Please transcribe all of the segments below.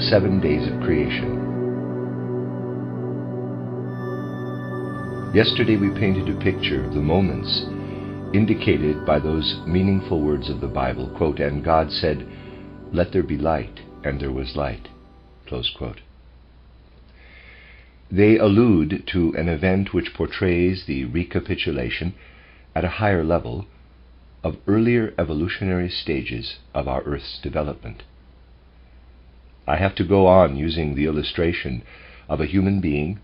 7 days of creation. Yesterday we painted a picture of the moments indicated by those meaningful words of the Bible, quote, "And God said, 'Let there be light,' and there was light," close quote. They allude to an event which portrays the recapitulation at a higher level of earlier evolutionary stages of our Earth's development. I have to go on using the illustration of a human being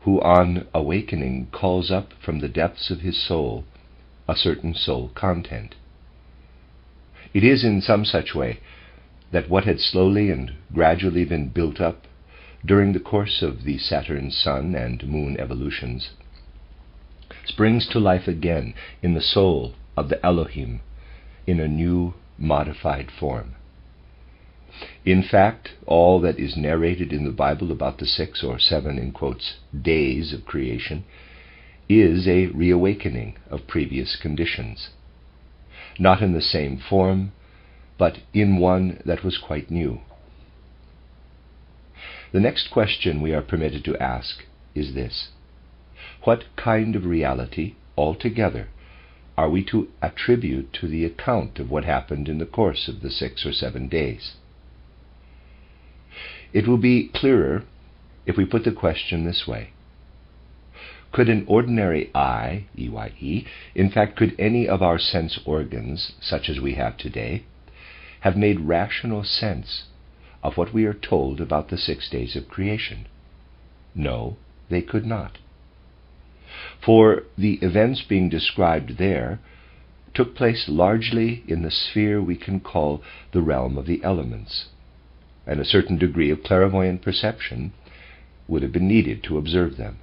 who on awakening calls up from the depths of his soul a certain soul content. It is in some such way that what had slowly and gradually been built up during the course of the Saturn, Sun, and Moon evolutions springs to life again in the soul of the Elohim in a new, modified form. In fact, all that is narrated in the Bible about the 6 or 7, in quotes, days of creation is a reawakening of previous conditions, not in the same form, but in one that was quite new. The next question we are permitted to ask is this: what kind of reality altogether are we to attribute to the account of what happened in the course of the 6 or 7 days? It will be clearer if we put the question this way. Could an ordinary eye, EYE, in fact, could any of our sense organs, such as we have today, have made rational sense of what we are told about the 6 days of creation? No, they could not. For the events being described there took place largely in the sphere we can call the realm of the elements, and a certain degree of clairvoyant perception would have been needed to observe them.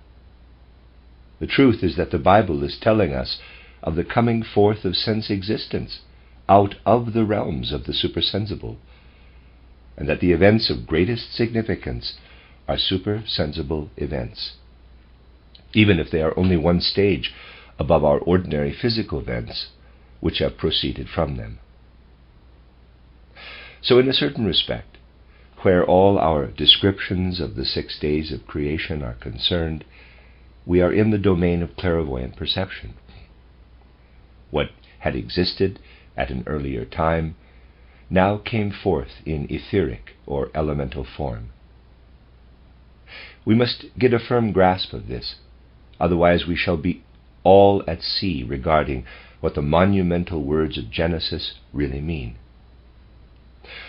The truth is that the Bible is telling us of the coming forth of sense existence out of the realms of the supersensible, and that the events of greatest significance are supersensible events, even if they are only one stage above our ordinary physical events which have proceeded from them. So in a certain respect, where all our descriptions of the 6 days of creation are concerned, we are in the domain of clairvoyant perception. What had existed at an earlier time now came forth in etheric or elemental form. We must get a firm grasp of this, otherwise we shall be all at sea regarding what the monumental words of Genesis really mean.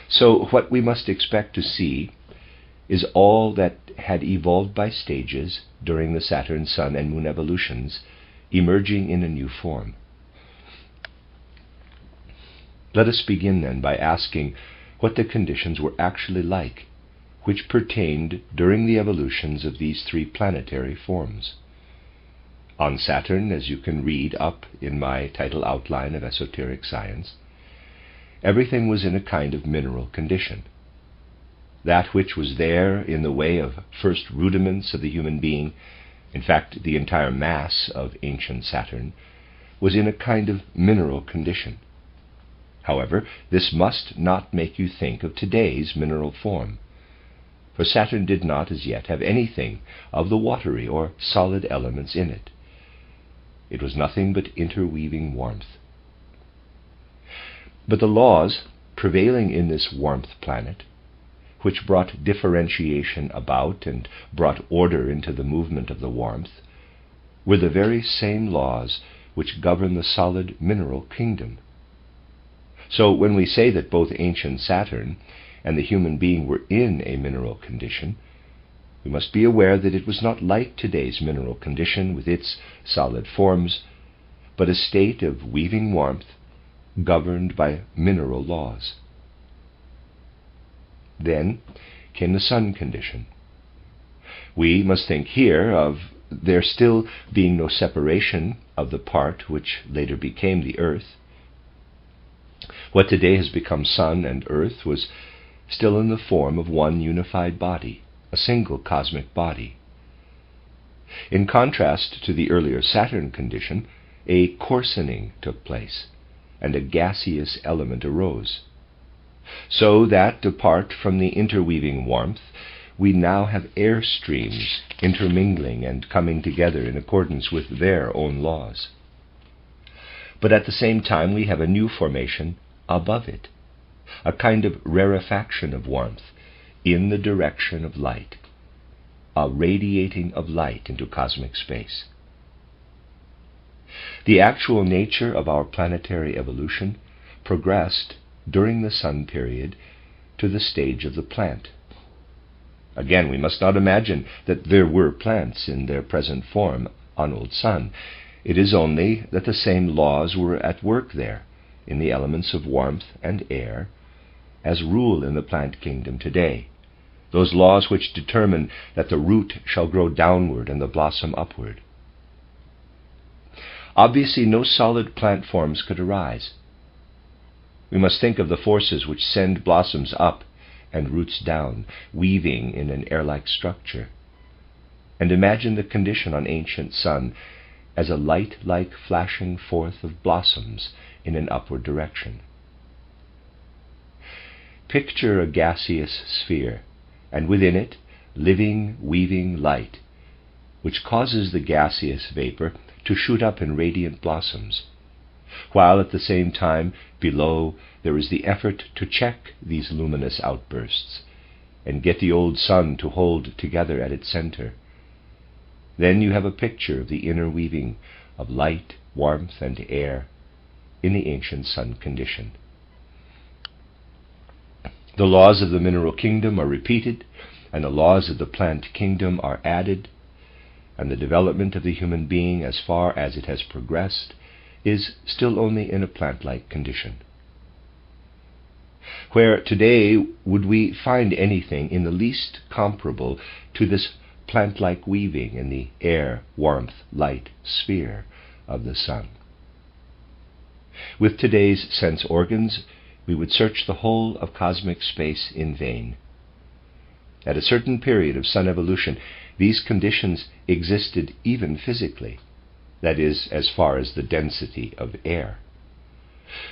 So what we must expect to see is all that had evolved by stages during the Saturn, Sun, and Moon evolutions emerging in a new form. Let us begin then by asking what the conditions were actually like which pertained during the evolutions of these 3 planetary forms. On Saturn, as you can read up in my title outline of Esoteric Science, everything was in a kind of mineral condition. That which was there in the way of first rudiments of the human being, in fact the entire mass of ancient Saturn, was in a kind of mineral condition. However, this must not make you think of today's mineral form, for Saturn did not as yet have anything of the watery or solid elements in it. It was nothing but interweaving warmth. But the laws prevailing in this warmth planet, which brought differentiation about and brought order into the movement of the warmth, were the very same laws which govern the solid mineral kingdom. So when we say that both ancient Saturn and the human being were in a mineral condition, we must be aware that it was not like today's mineral condition with its solid forms, but a state of weaving warmth governed by mineral laws. Then came the sun condition. We must think here of there still being no separation of the part which later became the earth. What today has become sun and earth was still in the form of one unified body, a single cosmic body. In contrast to the earlier Saturn condition, a coarsening took place, and a gaseous element arose. So that, apart from the interweaving warmth, we now have air streams intermingling and coming together in accordance with their own laws. But at the same time we have a new formation above it, a kind of rarefaction of warmth in the direction of light, a radiating of light into cosmic space. The actual nature of our planetary evolution progressed during the sun period to the stage of the plant. Again, we must not imagine that there were plants in their present form on Old Sun. It is only that the same laws were at work there, in the elements of warmth and air, as rule in the plant kingdom today, those laws which determine that the root shall grow downward and the blossom upward. Obviously, no solid plant forms could arise. We must think of the forces which send blossoms up and roots down, weaving in an air-like structure, and imagine the condition on ancient Sun as a light-like flashing forth of blossoms in an upward direction. Picture a gaseous sphere, and within it living, weaving light, which causes the gaseous vapor to shoot up in radiant blossoms, while at the same time below there is the effort to check these luminous outbursts and get the old sun to hold together at its center. Then you have a picture of the inner weaving of light, warmth, and air in the ancient sun condition. The laws of the mineral kingdom are repeated, and the laws of the plant kingdom are added, and the development of the human being, as far as it has progressed, is still only in a plant-like condition. Where today would we find anything in the least comparable to this plant-like weaving in the air, warmth, light sphere of the sun? With today's sense organs, we would search the whole of cosmic space in vain. At a certain period of sun evolution, these conditions existed even physically, that is, as far as the density of air.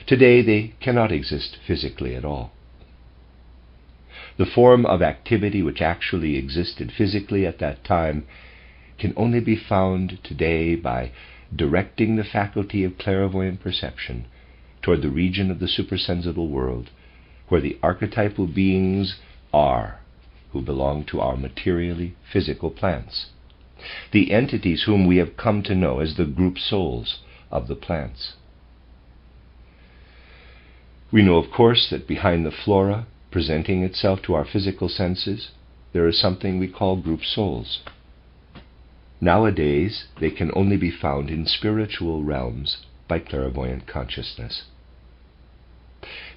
Today they cannot exist physically at all. The form of activity which actually existed physically at that time can only be found today by directing the faculty of clairvoyant perception toward the region of the supersensible world, where the archetypal beings are who belong to our materially physical plants, the entities whom we have come to know as the group souls of the plants. We know, of course, that behind the flora presenting itself to our physical senses, there is something we call group souls. Nowadays, they can only be found in spiritual realms by clairvoyant consciousness.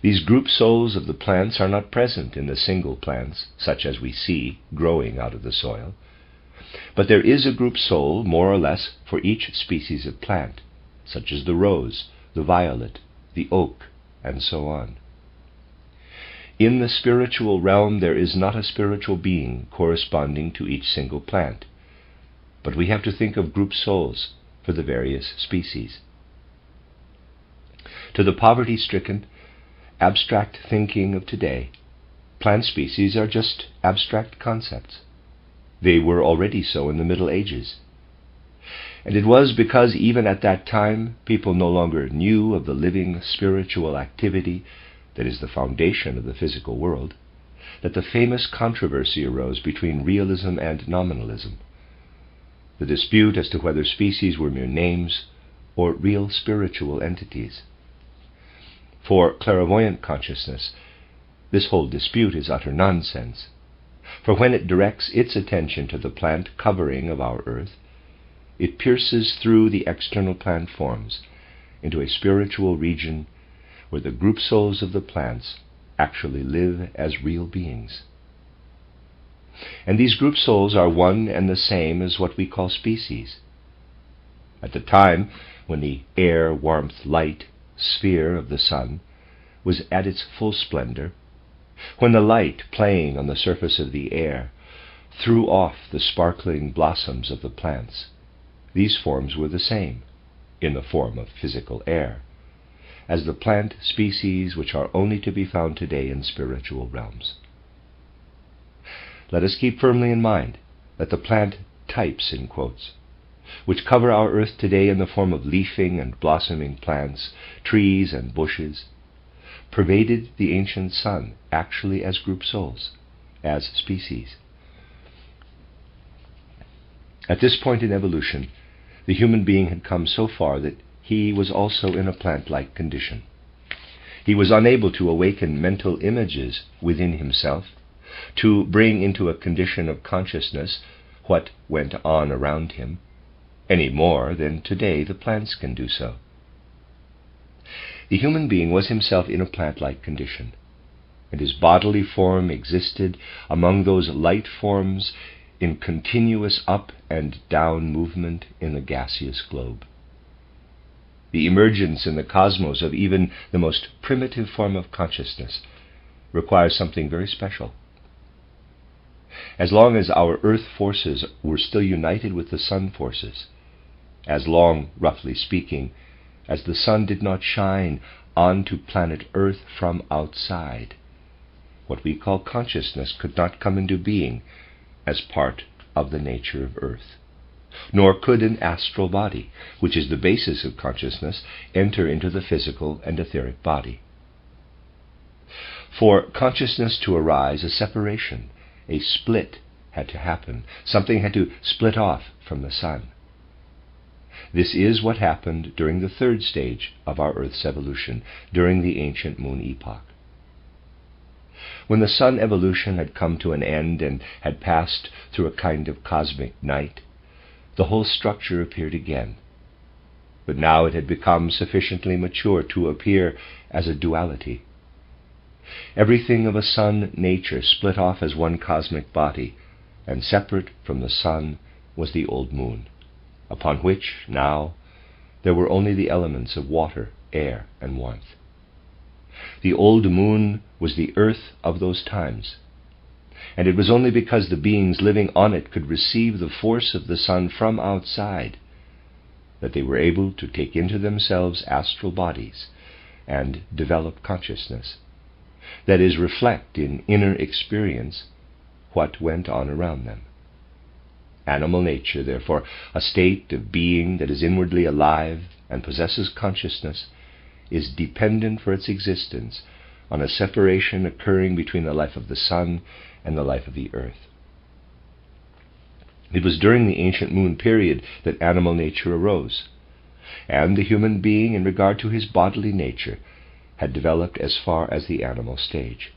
These group souls of the plants are not present in the single plants, such as we see growing out of the soil, but there is a group soul, more or less, for each species of plant, such as the rose, the violet, the oak, and so on. In the spiritual realm there is not a spiritual being corresponding to each single plant, but we have to think of group souls for the various species. To the poverty-stricken, abstract thinking of today, plant species are just abstract concepts. They were already so in the Middle Ages. And it was because even at that time people no longer knew of the living spiritual activity that is the foundation of the physical world, that the famous controversy arose between realism and nominalism, the dispute as to whether species were mere names or real spiritual entities. For clairvoyant consciousness, this whole dispute is utter nonsense, for when it directs its attention to the plant covering of our earth, it pierces through the external plant forms into a spiritual region where the group souls of the plants actually live as real beings. And these group souls are one and the same as what we call species. At the time when the air, warmth, light sphere of the sun was at its full splendor, when the light playing on the surface of the air threw off the sparkling blossoms of the plants, these forms were the same in the form of physical air, as the plant species which are only to be found today in spiritual realms. Let us keep firmly in mind that the plant types, in quotes, which cover our earth today in the form of leafing and blossoming plants, trees and bushes, pervaded the ancient sun actually as group souls, as species. At this point in evolution, the human being had come so far that he was also in a plant-like condition. He was unable to awaken mental images within himself, to bring into a condition of consciousness what went on around him, any more than today the plants can do so. The human being was himself in a plant-like condition, and his bodily form existed among those light forms in continuous up and down movement in the gaseous globe. The emergence in the cosmos of even the most primitive form of consciousness requires something very special. As long as our earth forces were still united with the sun forces, as long, roughly speaking, as the sun did not shine onto planet Earth from outside, what we call consciousness could not come into being as part of the nature of Earth. Nor could an astral body, which is the basis of consciousness, enter into the physical and etheric body. For consciousness to arise, a separation, a split had to happen. Something had to split off from the sun. This is what happened during the third stage of our Earth's evolution, during the ancient moon epoch. When the sun evolution had come to an end and had passed through a kind of cosmic night, the whole structure appeared again. But now it had become sufficiently mature to appear as a duality. Everything of a sun nature split off as one cosmic body, and separate from the sun was the old moon, upon which, now, there were only the elements of water, air, and warmth. The old moon was the earth of those times, and it was only because the beings living on it could receive the force of the sun from outside that they were able to take into themselves astral bodies and develop consciousness, that is, reflect in inner experience what went on around them. Animal nature, therefore, a state of being that is inwardly alive and possesses consciousness, is dependent for its existence on a separation occurring between the life of the sun and the life of the earth. It was during the ancient moon period that animal nature arose, and the human being, in regard to his bodily nature, had developed as far as the animal stage.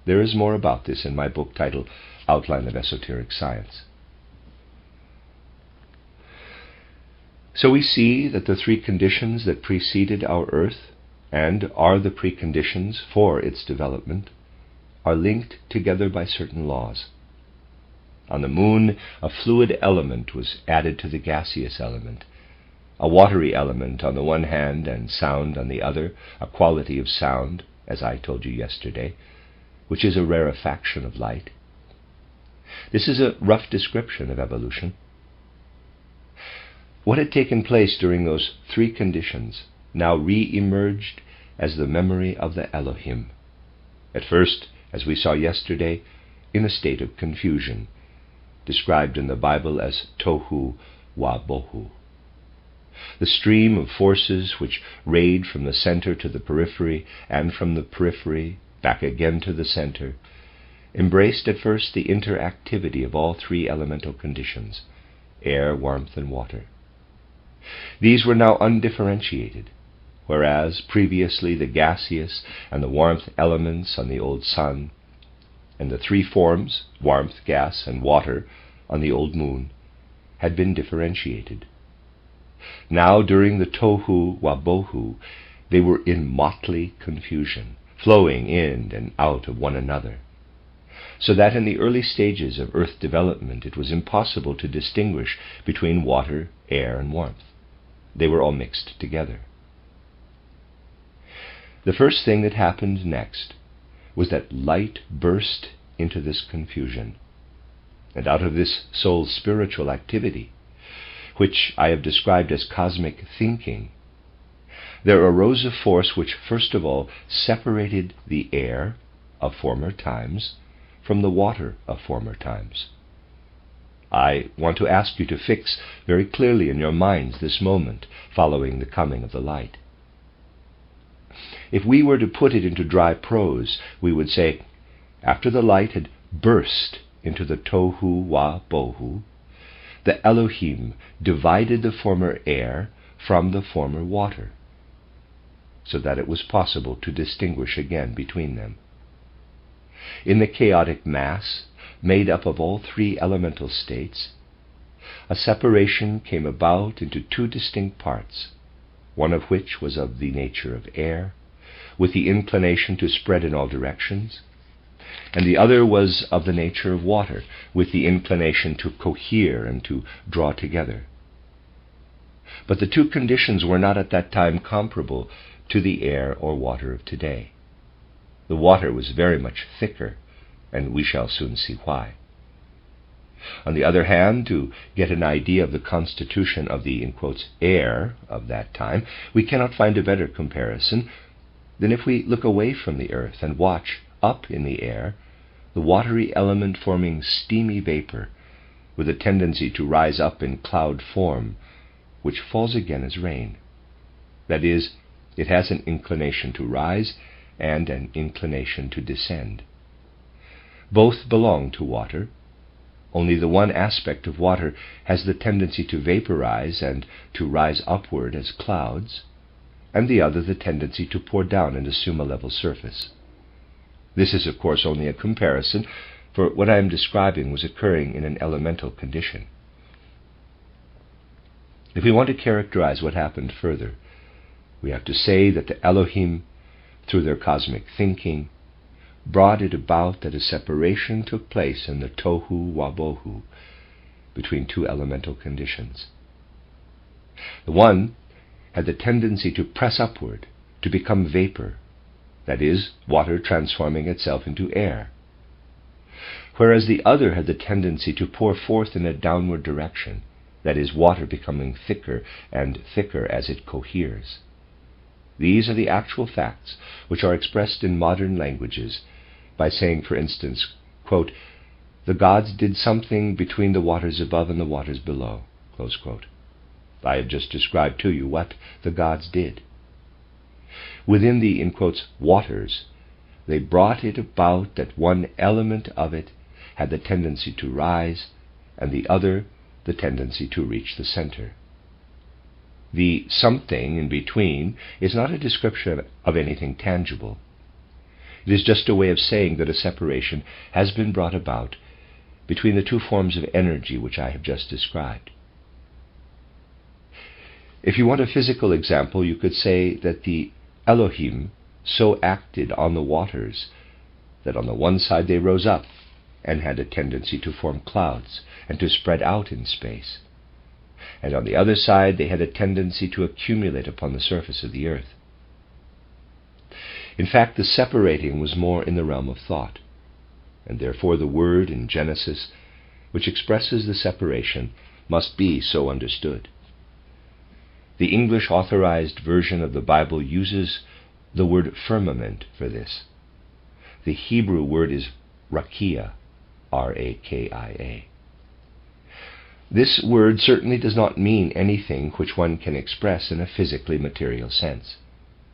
There is more about this in my book titled Outline of Esoteric Science. So we see that the three conditions that preceded our earth, and are the preconditions for its development, are linked together by certain laws. On the moon, a fluid element was added to the gaseous element, a watery element on the one hand and sound on the other, a quality of sound, as I told you yesterday, which is a rarefaction of light. This is a rough description of evolution. What had taken place during those three conditions now re-emerged as the memory of the Elohim. At first, as we saw yesterday, in a state of confusion, described in the Bible as tohu wa bohu. The stream of forces which rayed from the center to the periphery, and from the periphery back again to the center, embraced at first the interactivity of all three elemental conditions, air, warmth, and water. These were now undifferentiated, whereas previously the gaseous and the warmth elements on the old sun, and the three forms, warmth, gas, and water, on the old moon, had been differentiated. Now, during the tohu wa bohu, they were in motley confusion, flowing in and out of one another, so that in the early stages of earth development it was impossible to distinguish between water, air, and warmth. They were all mixed together. The first thing that happened next was that light burst into this confusion, and out of this soul's spiritual activity, which I have described as cosmic thinking, there arose a force which first of all separated the air of former times from the water of former times. I want to ask you to fix very clearly in your minds this moment following the coming of the light. If we were to put it into dry prose, we would say, after the light had burst into the tohu wa bohu, the Elohim divided the former air from the former water, so that it was possible to distinguish again between them. In the chaotic mass, made up of all three elemental states, a separation came about into two distinct parts, one of which was of the nature of air, with the inclination to spread in all directions, and the other was of the nature of water, with the inclination to cohere and to draw together. But the two conditions were not at that time comparable to the air or water of today. The water was very much thicker, and we shall soon see why. On the other hand, to get an idea of the constitution of the, in quotes, air of that time, we cannot find a better comparison than if we look away from the earth and watch up in the air the watery element forming steamy vapor with a tendency to rise up in cloud form, which falls again as rain. That is, it has an inclination to rise and an inclination to descend. Both belong to water, only the one aspect of water has the tendency to vaporize and to rise upward as clouds, and the other the tendency to pour down and assume a level surface. This is, of course, only a comparison, for what I am describing was occurring in an elemental condition. If we want to characterize what happened further, we have to say that the Elohim, through their cosmic thinking, brought it about that a separation took place in the tohu wabohu between two elemental conditions. The one had the tendency to press upward, to become vapor, that is, water transforming itself into air, whereas the other had the tendency to pour forth in a downward direction, that is, water becoming thicker and thicker as it coheres. These are the actual facts which are expressed in modern languages by saying, for instance, quote, "The gods did something between the waters above and the waters below." Close quote. I have just described to you what the gods did. Within the, in quotes, waters, they brought it about that one element of it had the tendency to rise, and the other the tendency to reach the center. The something in between is not a description of anything tangible. It is just a way of saying that a separation has been brought about between the two forms of energy which I have just described. If you want a physical example, you could say that the Elohim so acted on the waters that on the one side they rose up and had a tendency to form clouds and to spread out in space, and on the other side they had a tendency to accumulate upon the surface of the earth. In fact, the separating was more in the realm of thought, and therefore the word in Genesis which expresses the separation must be so understood. The English Authorized Version of the Bible uses the word firmament for this. The Hebrew word is rakia, R-A-K-I-A. This word certainly does not mean anything which one can express in a physically material sense,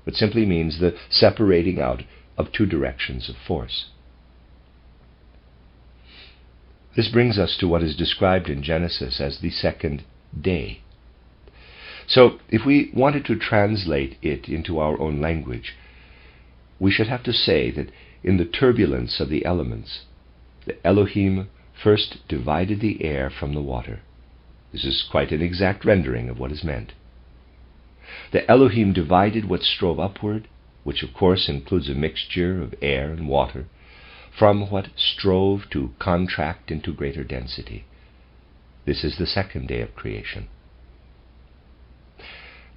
but simply means the separating out of two directions of force. This brings us to what is described in Genesis as the second day. So, if we wanted to translate it into our own language, we should have to say that in the turbulence of the elements, the Elohim first divided the air from the water. This is quite an exact rendering of what is meant. The Elohim divided what strove upward, which of course includes a mixture of air and water, from what strove to contract into greater density. This is the second day of creation.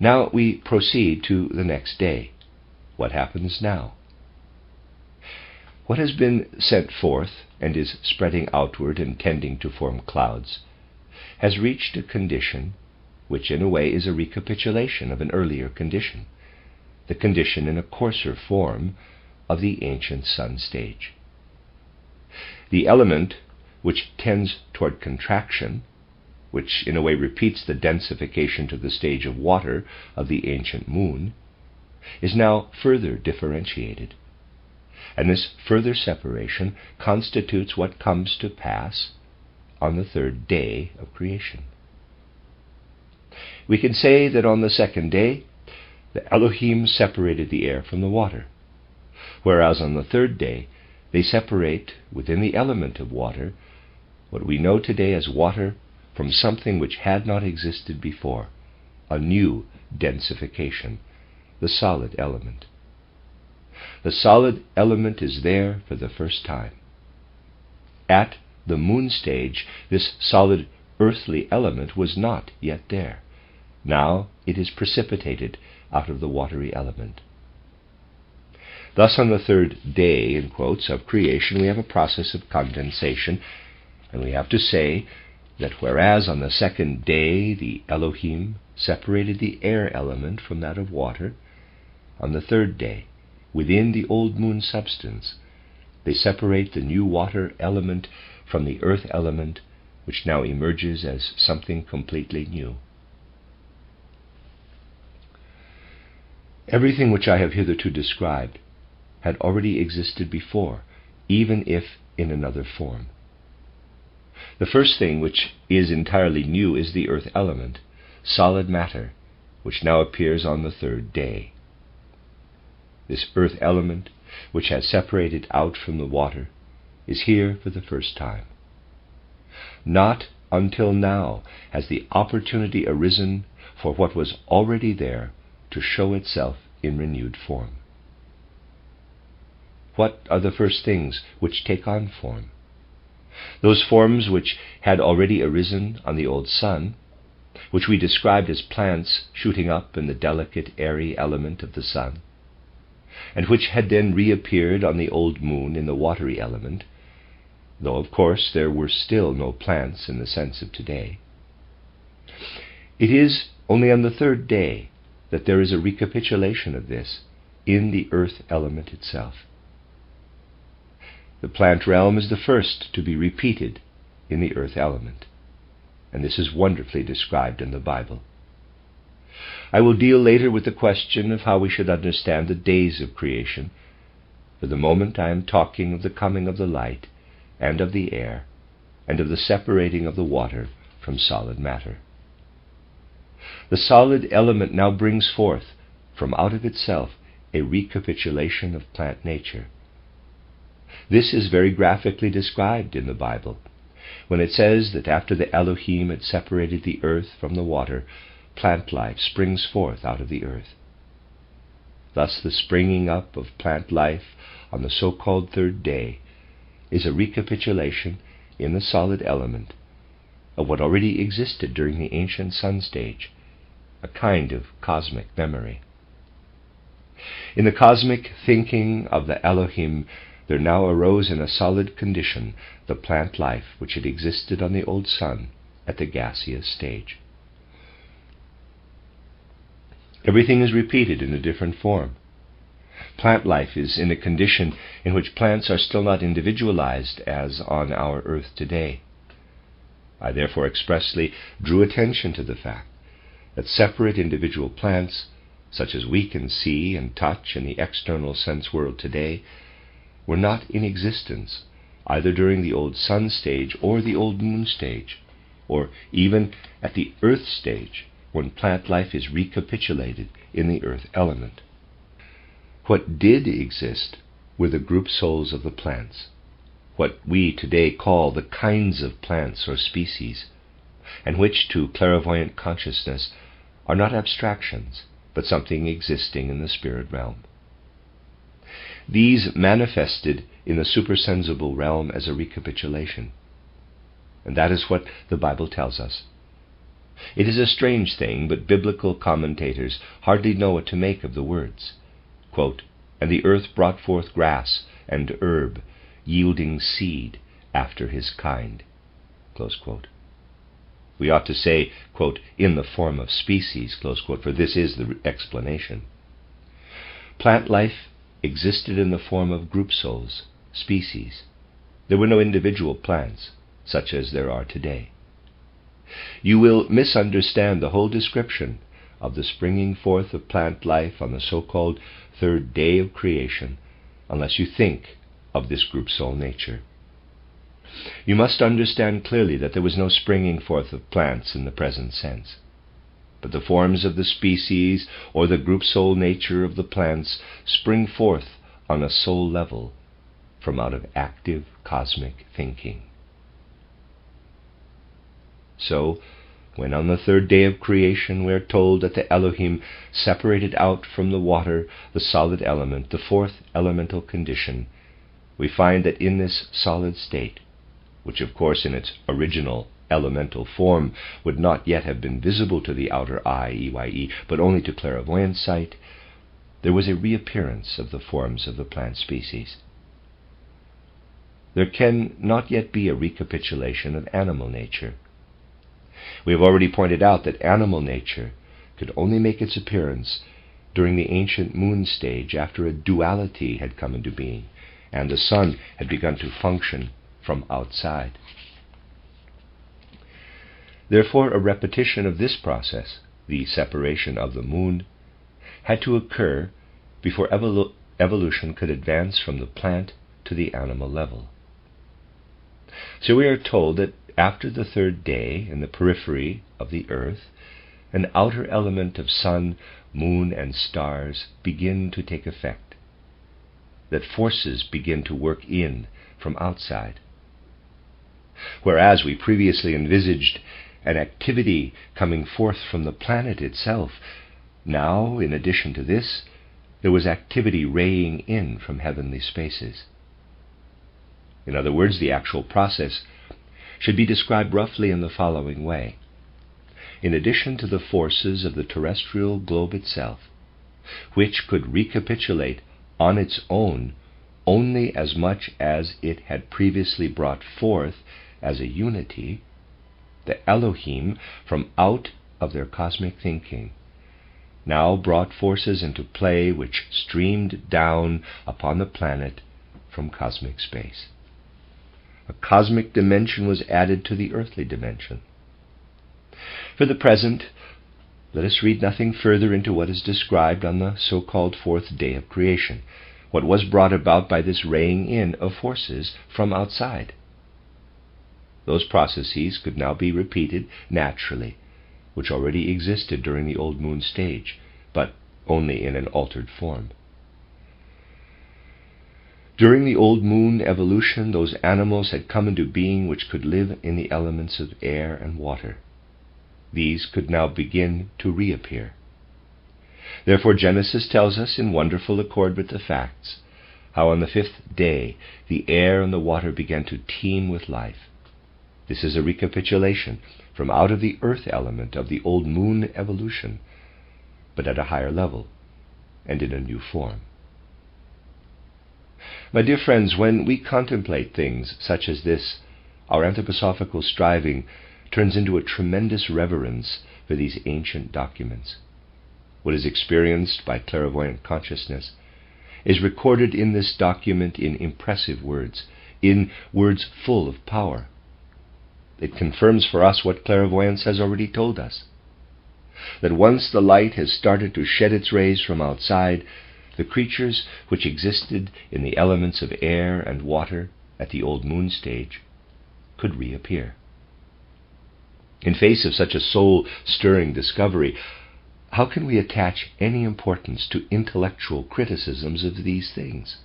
Now we proceed to the next day. What happens now? What has been sent forth and is spreading outward and tending to form clouds has reached a condition which in a way is a recapitulation of an earlier condition, the condition in a coarser form of the ancient sun stage. The element which tends toward contraction, which in a way repeats the densification to the stage of water of the ancient moon, is now further differentiated. And this further separation constitutes what comes to pass on the third day of creation. We can say that on the second day, the Elohim separated the air from the water, whereas on the third day, they separate within the element of water what we know today as water from something which had not existed before, a new densification, the solid element. The solid element is there for the first time. At the moon stage, this solid earthly element was not yet there. Now it is precipitated out of the watery element. Thus, on the third day, in quotes, of creation, we have a process of condensation, and we have to say that whereas on the second day the Elohim separated the air element from that of water, on the third day, within the old moon substance, they separate the new water element from the earth element, which now emerges as something completely new. Everything which I have hitherto described had already existed before, even if in another form. The first thing which is entirely new is the earth element, solid matter, which now appears on the third day. This earth element, which has separated out from the water, is here for the first time. Not until now has the opportunity arisen for what was already there to show itself in renewed form. What are the first things which take on form? Those forms which had already arisen on the old sun, which we described as plants shooting up in the delicate airy element of the sun, and which had then reappeared on the old moon in the watery element, though of course there were still no plants in the sense of today. It is only on the third day that there is a recapitulation of this in the earth element itself. The plant realm is the first to be repeated in the earth element, and this is wonderfully described in the Bible. I will deal later with the question of how we should understand the days of creation. For the moment I am talking of the coming of the light, and of the air, and of the separating of the water from solid matter. The solid element now brings forth from out of itself a recapitulation of plant nature. This is very graphically described in the Bible, when it says that after the Elohim had separated the earth from the water, plant life springs forth out of the earth. Thus the springing up of plant life on the so-called third day is a recapitulation in the solid element of what already existed during the ancient sun stage, a kind of cosmic memory. In the cosmic thinking of the Elohim, there now arose in a solid condition the plant life which had existed on the old sun at the gaseous stage. Everything is repeated in a different form. Plant life is in a condition in which plants are still not individualized as on our earth today. I therefore expressly drew attention to the fact that separate individual plants, such as we can see and touch in the external sense world today, were not in existence either during the old sun stage or the old moon stage, or even at the earth stage when plant life is recapitulated in the earth element. What did exist were the group souls of the plants, what we today call the kinds of plants or species, and which to clairvoyant consciousness are not abstractions, but something existing in the spirit realm. These manifested in the supersensible realm as a recapitulation, and that is what the Bible tells us. It is a strange thing, but biblical commentators hardly know what to make of the words. Quote, "And the earth brought forth grass and herb, yielding seed after his kind." Close quote. We ought to say, quote, "in the form of species," close quote, for this is the explanation. Plant life existed in the form of group souls, species. There were no individual plants, such as there are today. You will misunderstand the whole description of the springing forth of plant life on the so-called third day of creation unless you think of this group soul nature. You must understand clearly that there was no springing forth of plants in the present sense, but the forms of the species or the group soul nature of the plants spring forth on a soul level from out of active cosmic thinking. So, when on the third day of creation we are told that the Elohim separated out from the water the solid element, the fourth elemental condition, we find that in this solid state, which of course in its original elemental form would not yet have been visible to the outer eye, EYE, but only to clairvoyant sight, there was a reappearance of the forms of the plant species. There can not yet be a recapitulation of animal nature. We have already pointed out that animal nature could only make its appearance during the ancient moon stage after a duality had come into being and the sun had begun to function from outside. Therefore, a repetition of this process, the separation of the moon, had to occur before evolution could advance from the plant to the animal level. So we are told that after the third day, in the periphery of the earth, an outer element of sun, moon, and stars begin to take effect, that forces begin to work in from outside. Whereas we previously envisaged an activity coming forth from the planet itself, now, in addition to this, there was activity raying in from heavenly spaces. In other words, the actual process should be described roughly in the following way. In addition to the forces of the terrestrial globe itself, which could recapitulate on its own only as much as it had previously brought forth as a unity, the Elohim, from out of their cosmic thinking, now brought forces into play which streamed down upon the planet from cosmic space. A cosmic dimension was added to the earthly dimension. For the present, let us read nothing further into what is described on the so-called fourth day of creation, what was brought about by this raying in of forces from outside. Those processes could now be repeated naturally, which already existed during the old moon stage, but only in an altered form. During the old moon evolution, those animals had come into being which could live in the elements of air and water. These could now begin to reappear. Therefore Genesis tells us, in wonderful accord with the facts, how on the fifth day the air and the water began to teem with life. This is a recapitulation from out of the earth element of the old moon evolution, but at a higher level and in a new form. My dear friends, when we contemplate things such as this, our anthroposophical striving turns into a tremendous reverence for these ancient documents. What is experienced by clairvoyant consciousness is recorded in this document in impressive words, in words full of power. It confirms for us what clairvoyance has already told us, that once the light has started to shed its rays from outside, the creatures which existed in the elements of air and water at the old moon stage could reappear. In face of such a soul-stirring discovery, how can we attach any importance to intellectual criticisms of these things?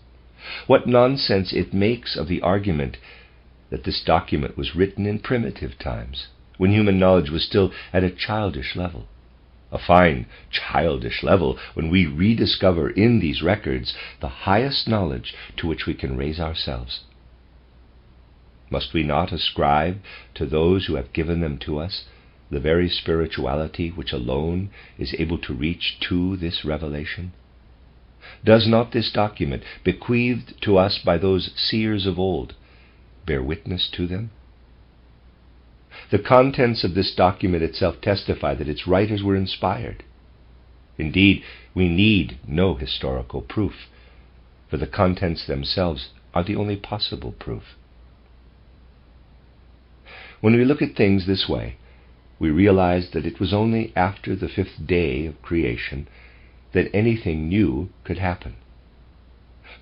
What nonsense it makes of the argument that this document was written in primitive times, when human knowledge was still at a childish level. A fine childish level when we rediscover in these records the highest knowledge to which we can raise ourselves. Must we not ascribe to those who have given them to us the very spirituality which alone is able to reach to this revelation? Does not this document, bequeathed to us by those seers of old, bear witness to them? The contents of this document itself testify that its writers were inspired. Indeed, we need no historical proof, for the contents themselves are the only possible proof. When we look at things this way, we realize that it was only after the fifth day of creation that anything new could happen.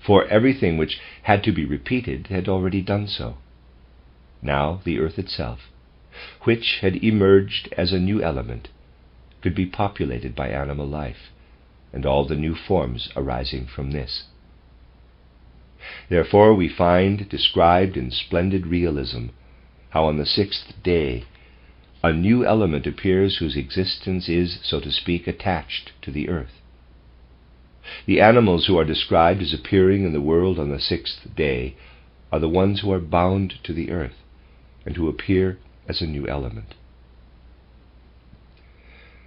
For everything which had to be repeated had already done so. Now the earth itself, which had emerged as a new element, could be populated by animal life, and all the new forms arising from this. Therefore we find described in splendid realism how on the sixth day a new element appears whose existence is, so to speak, attached to the earth. The animals who are described as appearing in the world on the sixth day are the ones who are bound to the earth and who appear as a new element.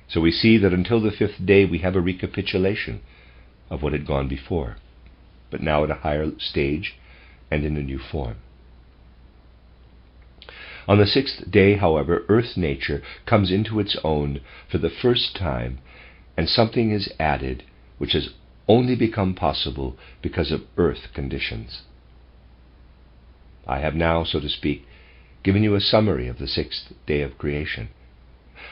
So we see that until the fifth day we have a recapitulation of what had gone before, but now at a higher stage and in a new form. On the sixth day, however, earth nature comes into its own for the first time, and something is added which has only become possible because of earth conditions. I have now, so to speak, given you a summary of the sixth day of creation.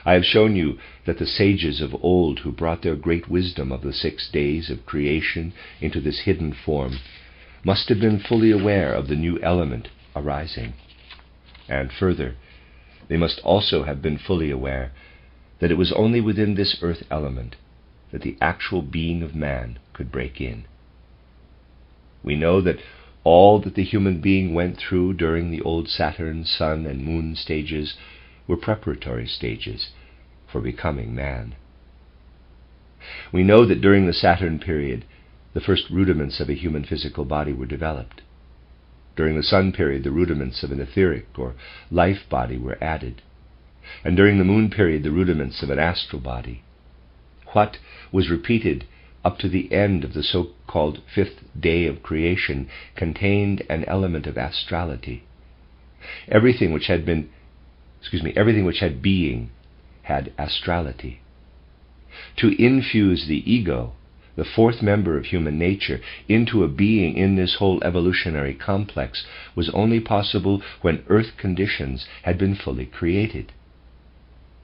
I have shown you that the sages of old, who brought their great wisdom of the 6 days of creation into this hidden form, must have been fully aware of the new element arising. And further, they must also have been fully aware that it was only within this earth element that the actual being of man could break in. We know that all that the human being went through during the old Saturn, Sun, and Moon stages were preparatory stages for becoming man. We know that during the Saturn period, the first rudiments of a human physical body were developed. During the Sun period, the rudiments of an etheric or life body were added. And during the Moon period, the rudiments of an astral body. What was repeated up to the end of the so-called fifth day of creation contained an element of astrality. Everything which had being had astrality. To infuse the ego, the fourth member of human nature, into a being in this whole evolutionary complex was only possible when earth conditions had been fully created.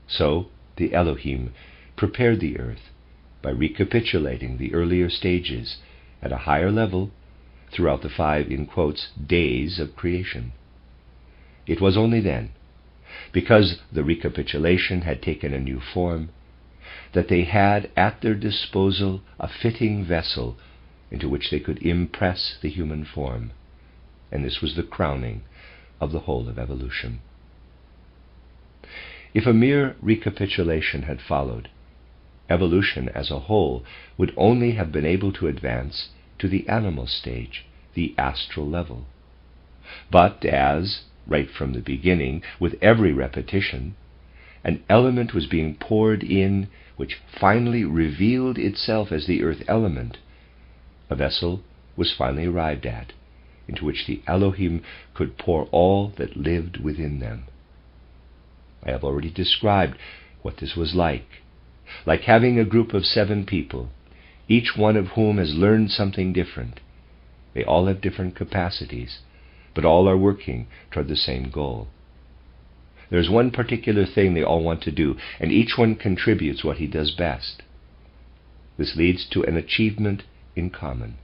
So the Elohim prepared the earth by recapitulating the earlier stages at a higher level throughout the 5, in quotes, days of creation. It was only then, because the recapitulation had taken a new form, that they had at their disposal a fitting vessel into which they could impress the human form, and this was the crowning of the whole of evolution. If a mere recapitulation had followed, evolution as a whole would only have been able to advance to the animal stage, the astral level. But as, right from the beginning, with every repetition, an element was being poured in which finally revealed itself as the earth element, a vessel was finally arrived at, into which the Elohim could pour all that lived within them. I have already described what this was like having a group of 7 people, each one of whom has learned something different. They all have different capacities, but all are working toward the same goal. There's one particular thing they all want to do, and each one contributes what he does best. This leads to an achievement in common.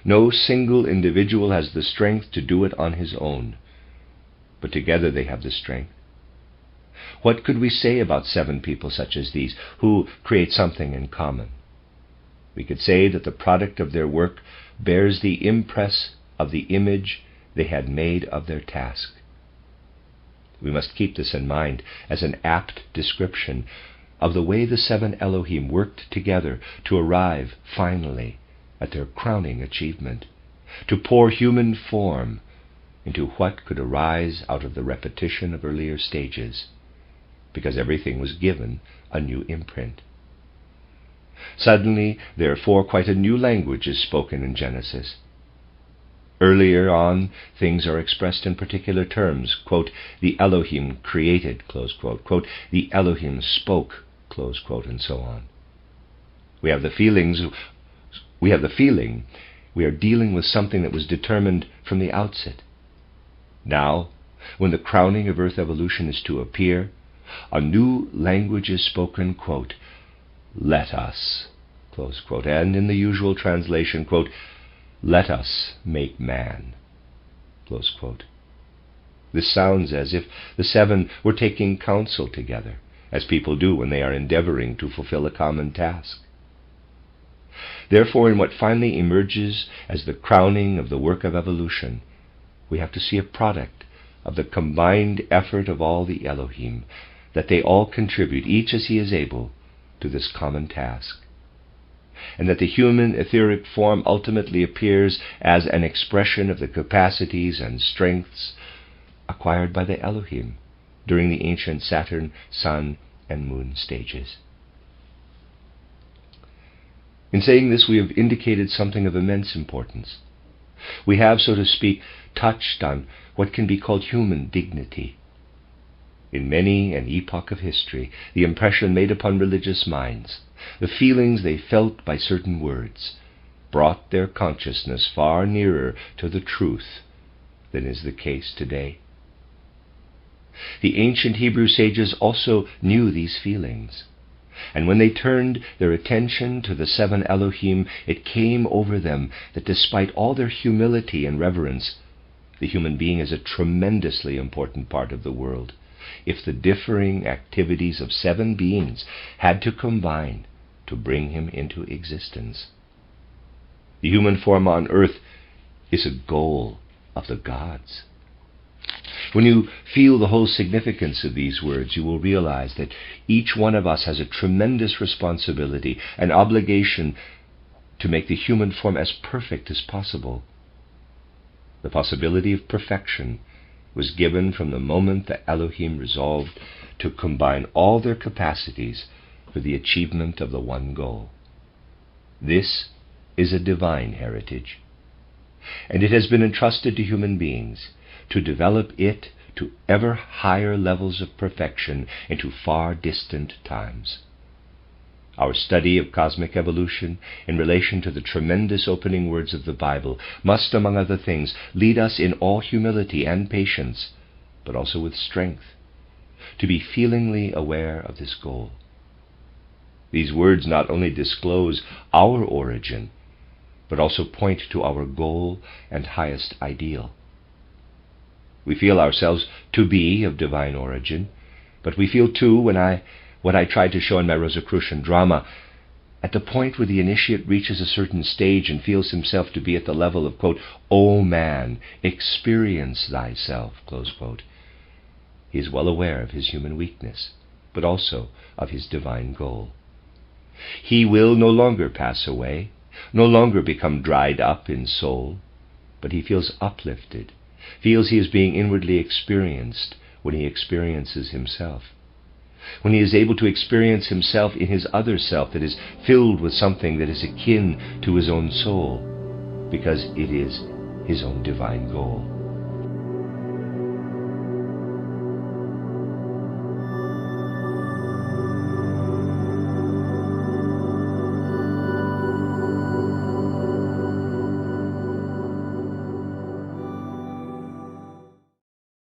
No single individual has the strength to do it on his own, but together they have the strength. What could we say about 7 people such as these, who create something in common? We could say that the product of their work bears the impress of the image they had made of their task. We must keep this in mind as an apt description of the way the 7 Elohim worked together to arrive, finally, at their crowning achievement, to pour human form into what could arise out of the repetition of earlier stages, because everything was given a new imprint. Suddenly, therefore, quite a new language is spoken in Genesis. Earlier on, things are expressed in particular terms, quote, the Elohim created, close quote, the Elohim spoke, close quote, and so on. We have the feeling we are dealing with something that was determined from the outset. Now, when the crowning of Earth evolution is to appear, a new language is spoken, quote, "Let us," close quote, and in the usual translation, quote, "Let us make man," close quote. This sounds as if the seven were taking counsel together, as people do when they are endeavoring to fulfill a common task. Therefore, in what finally emerges as the crowning of the work of evolution, we have to see a product of the combined effort of all the Elohim, that they all contribute, each as he is able, to this common task, and that the human etheric form ultimately appears as an expression of the capacities and strengths acquired by the Elohim during the ancient Saturn, Sun, and Moon stages. In saying this, we have indicated something of immense importance. We have, so to speak, touched on what can be called human dignity. In many an epoch of history, the impression made upon religious minds, the feelings they felt by certain words, brought their consciousness far nearer to the truth than is the case today. The ancient Hebrew sages also knew these feelings, and when they turned their attention to the seven Elohim, it came over them that despite all their humility and reverence, the human being is a tremendously important part of the world, if the differing activities of seven beings had to combine to bring him into existence. The human form on earth is a goal of the gods. When you feel the whole significance of these words, you will realize that each one of us has a tremendous responsibility, an obligation to make the human form as perfect as possible. The possibility of perfection was given from the moment the Elohim resolved to combine all their capacities for the achievement of the one goal. This is a divine heritage, and it has been entrusted to human beings to develop it to ever higher levels of perfection into far distant times. Our study of cosmic evolution in relation to the tremendous opening words of the Bible must, among other things, lead us in all humility and patience, but also with strength, to be feelingly aware of this goal. These words not only disclose our origin, but also point to our goal and highest ideal. We feel ourselves to be of divine origin, but we feel too, what I tried to show in my Rosicrucian drama, at the point where the initiate reaches a certain stage and feels himself to be at the level of, quote, "O man, experience thyself," close quote, he is well aware of his human weakness, but also of his divine goal. He will no longer pass away, no longer become dried up in soul, but he feels uplifted, feels he is being inwardly experienced when he experiences himself, when he is able to experience himself in his other self that is filled with something that is akin to his own soul, because it is his own divine goal.